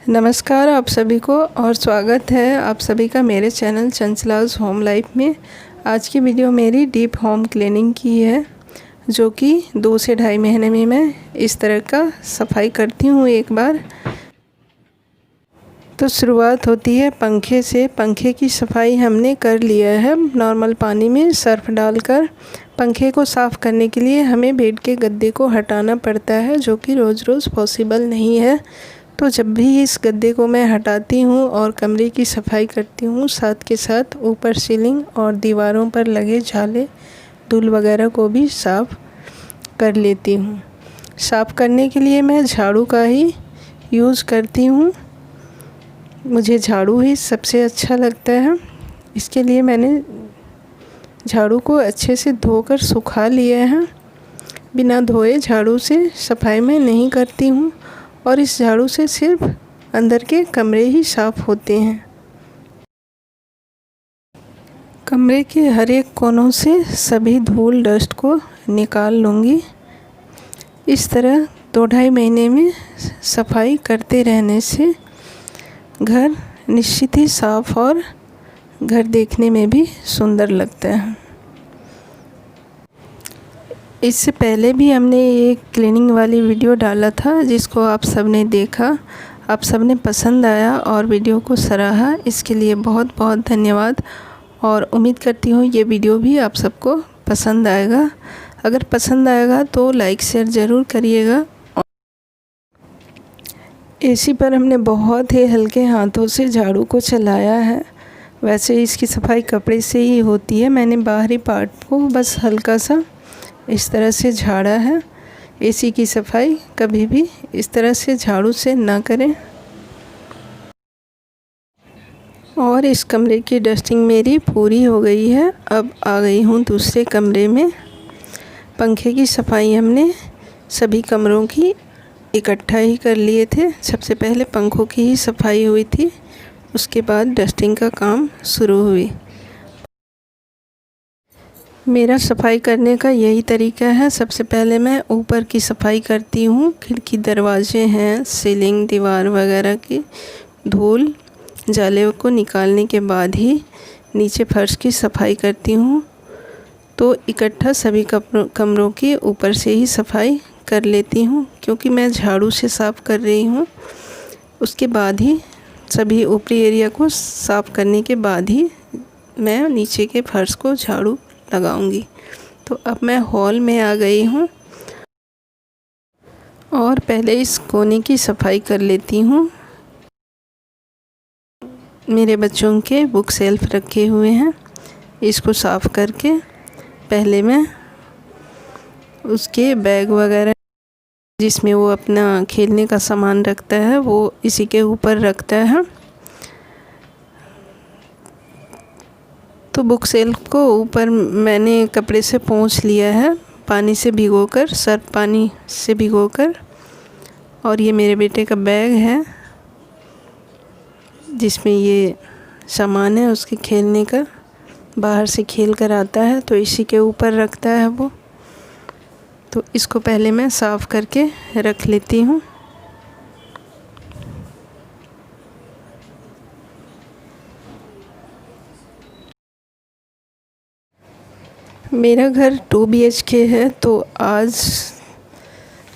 नमस्कार आप सभी को और स्वागत है आप सभी का मेरे चैनल चंचलाज होम लाइफ में। आज की वीडियो मेरी डीप होम क्लीनिंग की है, जो कि 2 से ढाई महीने में मैं इस तरह का सफाई करती हूँ एक बार। तो शुरुआत होती है पंखे से। पंखे की सफाई हमने कर लिया है। नॉर्मल पानी में सर्फ डालकर पंखे को साफ़ करने के लिए हमें बेड के गद्दे को हटाना पड़ता है, जो कि रोज़ रोज़ पॉसिबल नहीं है। तो जब भी इस गद्दे को मैं हटाती हूँ और कमरे की सफाई करती हूँ, साथ के साथ ऊपर सीलिंग और दीवारों पर लगे झाले धूल वगैरह को भी साफ़ कर लेती हूँ। साफ़ करने के लिए मैं झाड़ू का ही यूज़ करती हूँ। मुझे झाड़ू ही सबसे अच्छा लगता है। इसके लिए मैंने झाड़ू को अच्छे से धोकर सुखा लिया है। बिना धोए झाड़ू से सफाई मैं नहीं करती हूँ और इस झाड़ू से सिर्फ अंदर के कमरे ही साफ़ होते हैं। कमरे के हर एक कोनों से सभी धूल डस्ट को निकाल लूँगी। इस तरह 2-2.5 महीने में सफाई करते रहने से घर निश्चित ही साफ़ और घर देखने में भी सुंदर लगता है। इससे पहले भी हमने एक क्लीनिंग वाली वीडियो डाला था, जिसको आप सब ने देखा, आप सब ने पसंद आया और वीडियो को सराहा। इसके लिए बहुत बहुत धन्यवाद और उम्मीद करती हूँ ये वीडियो भी आप सबको पसंद आएगा। अगर पसंद आएगा तो लाइक शेयर ज़रूर करिएगा। एसी पर हमने बहुत ही हल्के हाथों से झाड़ू को चलाया है। वैसे इसकी सफाई कपड़े से ही होती है। मैंने बाहरी पार्ट को बस हल्का सा इस तरह से झाड़ा है। एसी की सफाई कभी भी इस तरह से झाड़ू से ना करें। और इस कमरे की डस्टिंग मेरी पूरी हो गई है। अब आ गई हूँ दूसरे कमरे में। पंखे की सफाई हमने सभी कमरों की इकट्ठा ही कर लिए थे। सबसे पहले पंखों की ही सफाई हुई थी, उसके बाद डस्टिंग का काम शुरू हुई। मेरा सफाई करने का यही तरीका है। सबसे पहले मैं ऊपर की सफाई करती हूँ। खिड़की दरवाजे हैं, सीलिंग दीवार वगैरह की धूल जाले को निकालने के बाद ही नीचे फर्श की सफाई करती हूँ। तो इकट्ठा सभी कमरों की ऊपर से ही सफाई कर लेती हूँ, क्योंकि मैं झाड़ू से साफ़ कर रही हूँ। उसके बाद ही सभी ऊपरी एरिया को साफ़ करने के बाद ही मैं नीचे के फर्श को झाड़ू लगाऊंगी। तो अब मैं हॉल में आ गई हूँ और पहले इस कोने की सफाई कर लेती हूँ। मेरे बच्चों के बुक शेल्फ रखे हुए हैं, इसको साफ़ करके पहले मैं उसके बैग वगैरह जिसमें वो अपना खेलने का सामान रखता है, वो इसी के ऊपर रखता है। तो बुक शेल्फ को ऊपर मैंने कपड़े से पोंछ लिया है, पानी से भिगोकर, सर्फ पानी से भिगोकर। और ये मेरे बेटे का बैग है, जिसमें ये सामान है उसके खेलने का। बाहर से खेल कर आता है तो इसी के ऊपर रखता है वो। तो इसको पहले मैं साफ़ करके रख लेती हूँ। मेरा घर 2 BHK है, तो आज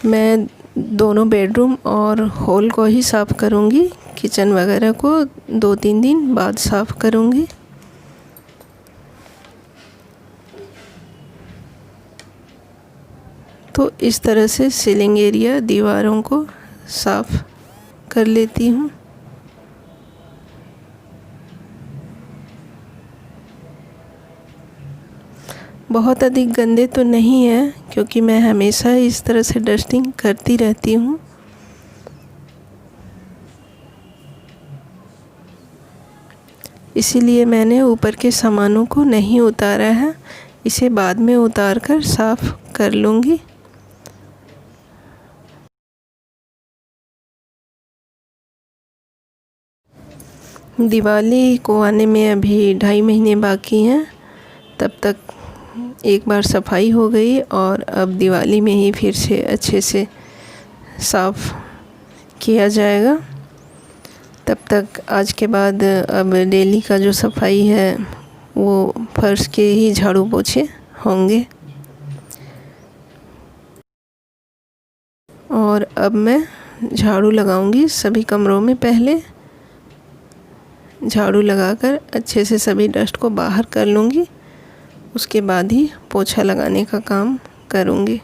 मैं दोनों बेडरूम और हॉल को ही साफ़ करूँगी। किचन वगैरह को 2-3 दिन बाद साफ़ करूँगी। तो इस तरह से सीलिंग एरिया दीवारों को साफ़ कर लेती हूँ। बहुत अधिक गंदे तो नहीं है, क्योंकि मैं हमेशा इस तरह से डस्टिंग करती रहती हूँ। इसीलिए मैंने ऊपर के सामानों को नहीं उतारा है। इसे बाद में उतार कर साफ़ कर लूँगी। दिवाली को आने में अभी 2.5 महीने बाकी हैं। तब तक एक बार सफाई हो गई और अब दिवाली में ही फिर से अच्छे से साफ़ किया जाएगा। तब तक आज के बाद अब डेली का जो सफाई है वो फर्श के ही झाड़ू पोछे होंगे। और अब मैं झाड़ू लगाऊंगी सभी कमरों में। पहले झाड़ू लगाकर अच्छे से सभी डस्ट को बाहर कर लूँगी, उसके बाद ही पोछा लगाने का काम करूँगी।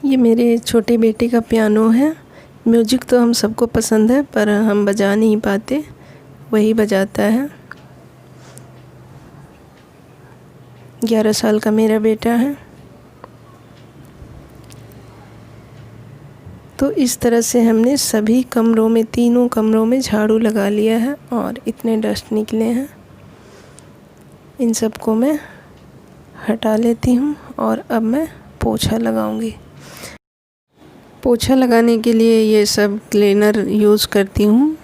ये मेरे छोटे बेटे का पियानो है। म्यूजिक तो हम सबको पसंद है पर हम बजा नहीं पाते, वही बजाता है। 11 साल का मेरा बेटा है। तो इस तरह से हमने सभी कमरों में, तीनों कमरों में झाड़ू लगा लिया है और इतने डस्ट निकले हैं। इन सबको मैं हटा लेती हूँ और अब मैं पोछा लगाऊंगी। पोछा लगाने के लिए ये सब क्लीनर यूज़ करती हूँ,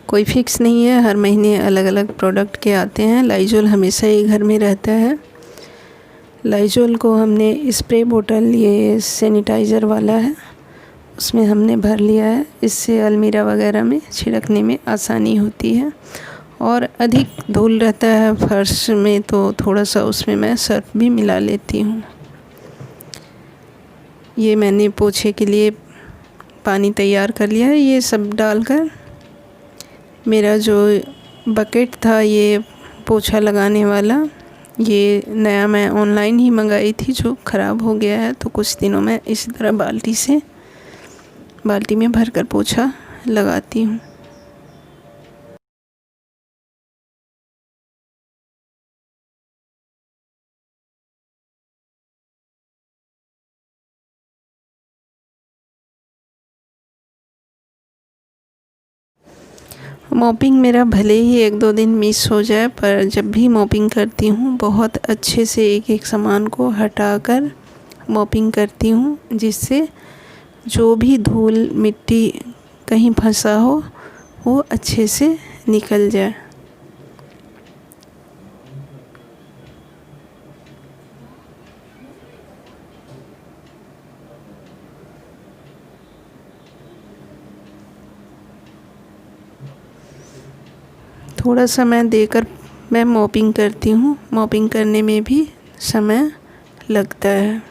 कोई फिक्स नहीं है, हर महीने अलग अलग प्रोडक्ट के आते हैं। लाइजोल हमेशा ही घर में रहता है। लाइजोल को हमने स्प्रे बोतल, ये सैनिटाइज़र वाला है, उसमें हमने भर लिया है। इससे अलमीरा वगैरह में छिड़कने में आसानी होती है। और अधिक धूल रहता है फर्श में तो थोड़ा सा उसमें मैं सर्फ भी मिला लेती हूँ। ये मैंने पोछे के लिए पानी तैयार कर लिया है। ये सब डालकर मेरा जो बकेट था ये पोछा लगाने वाला, ये नया मैं ऑनलाइन ही मंगाई थी, जो ख़राब हो गया है। तो कुछ दिनों में इसी तरह बाल्टी में भरकर पोछा लगाती हूँ। मॉपिंग मेरा भले ही 1-2 दिन मिस हो जाए, पर जब भी मॉपिंग करती हूँ बहुत अच्छे से एक एक सामान को हटाकर मॉपिंग करती हूँ, जिससे जो भी धूल मिट्टी कहीं फंसा हो वो अच्छे से निकल जाए। थोड़ा समय देकर मैं मॉपिंग करती हूँ। मॉपिंग करने में भी समय लगता है।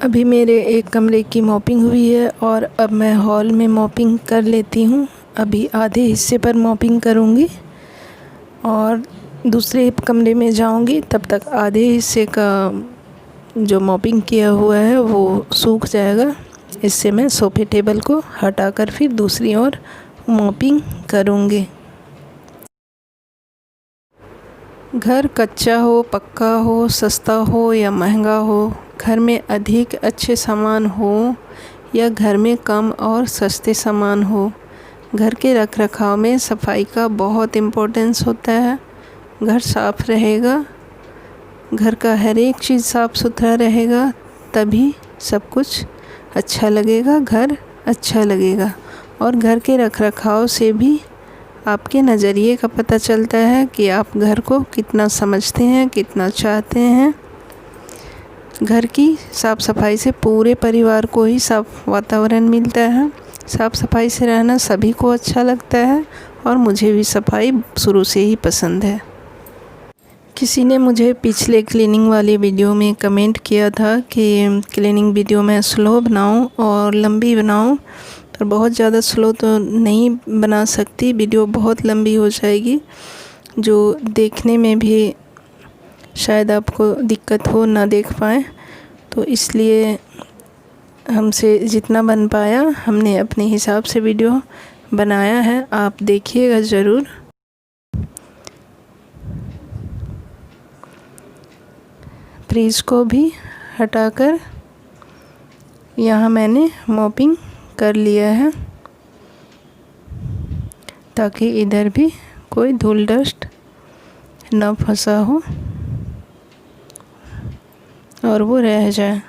अभी मेरे एक कमरे की मॉपिंग हुई है और अब मैं हॉल में मॉपिंग कर लेती हूँ। अभी आधे हिस्से पर मॉपिंग करूँगी और दूसरे कमरे में जाऊंगी, तब तक आधे हिस्से का जो मॉपिंग किया हुआ है वो सूख जाएगा। इससे मैं सोफे टेबल को हटाकर फिर दूसरी ओर मॉपिंग करूंगी। घर कच्चा हो, पक्का हो, सस्ता हो या महंगा हो, घर में अधिक अच्छे सामान हो या घर में कम और सस्ते सामान हो, घर के रख रखाव में सफाई का बहुत इम्पोर्टेंस होता है। घर साफ़ रहेगा, घर का हर एक चीज़ साफ़ सुथरा रहेगा, तभी सब कुछ अच्छा लगेगा, घर अच्छा लगेगा। और घर के रख रखाव से भी आपके नज़रिए का पता चलता है कि आप घर को कितना समझते हैं, कितना चाहते हैं। घर की साफ़ सफाई से पूरे परिवार को ही साफ़ वातावरण मिलता है। साफ़ सफाई से रहना सभी को अच्छा लगता है और मुझे भी सफाई शुरू से ही पसंद है। किसी ने मुझे पिछले क्लीनिंग वाली वीडियो में कमेंट किया था कि क्लीनिंग वीडियो मैं स्लो बनाऊं और लंबी बनाऊं, पर बहुत ज़्यादा स्लो तो नहीं बना सकती, वीडियो बहुत लंबी हो जाएगी, जो देखने में भी शायद आपको दिक्कत हो, ना देख पाएँ। तो इसलिए हमसे जितना बन पाया हमने अपने हिसाब से वीडियो बनाया है, आप देखिएगा ज़रूर। फ्रीज को भी हटाकर यहाँ मैंने मॉपिंग कर लिया है, ताकि इधर भी कोई धूल डस्ट न फंसा हो। और वो रह जाए।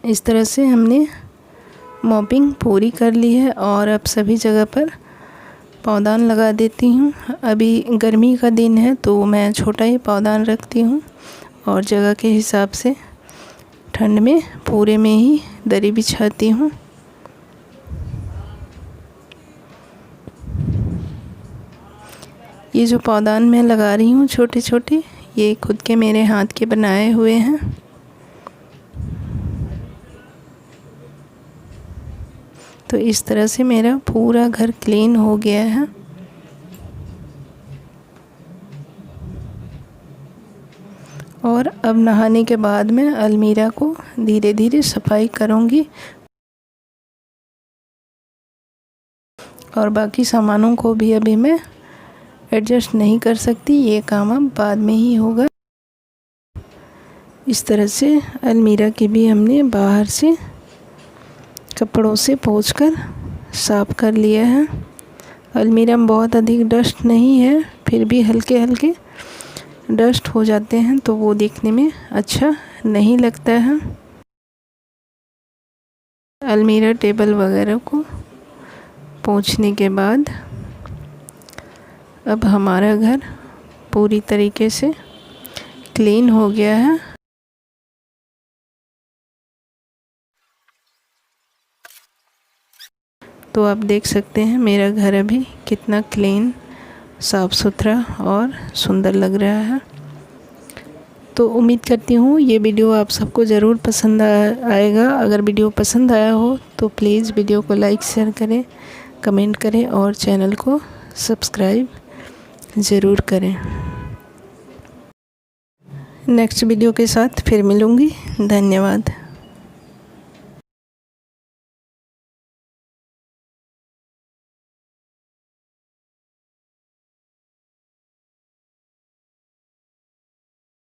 इस तरह से हमने मॉपिंग पूरी कर ली है और अब सभी जगह पर पौधान लगा देती हूँ। अभी गर्मी का दिन है तो मैं छोटा ही पौधान रखती हूँ और जगह के हिसाब से ठंड में पूरे में ही दरी बिछाती हूँ। ये जो पौधान मैं लगा रही हूँ छोटे छोटे, ये खुद के मेरे हाथ के बनाए हुए हैं। तो इस तरह से मेरा पूरा घर क्लीन हो गया है। और अब नहाने के बाद मैं अलमीरा को धीरे धीरे सफाई करूँगी और बाकी सामानों को भी अभी मैं एडजस्ट नहीं कर सकती, ये काम अब बाद में ही होगा। इस तरह से अलमीरा की भी हमने बाहर से कपड़ों से पोंछकर साफ़ कर लिया है। अलमीरा में बहुत अधिक डस्ट नहीं है, फिर भी हल्के हल्के डस्ट हो जाते हैं तो वो देखने में अच्छा नहीं लगता है। अलमीरा टेबल वगैरह को पोंछने के बाद अब हमारा घर पूरी तरीके से क्लीन हो गया है। तो आप देख सकते हैं मेरा घर अभी कितना क्लीन, साफ़ सुथरा और सुंदर लग रहा है। तो उम्मीद करती हूँ ये वीडियो आप सबको ज़रूर पसंद आएगा। अगर वीडियो पसंद आया हो तो प्लीज़ वीडियो को लाइक शेयर करें, कमेंट करें और चैनल को सब्सक्राइब ज़रूर करें। नेक्स्ट वीडियो के साथ फिर मिलूँगी। धन्यवाद।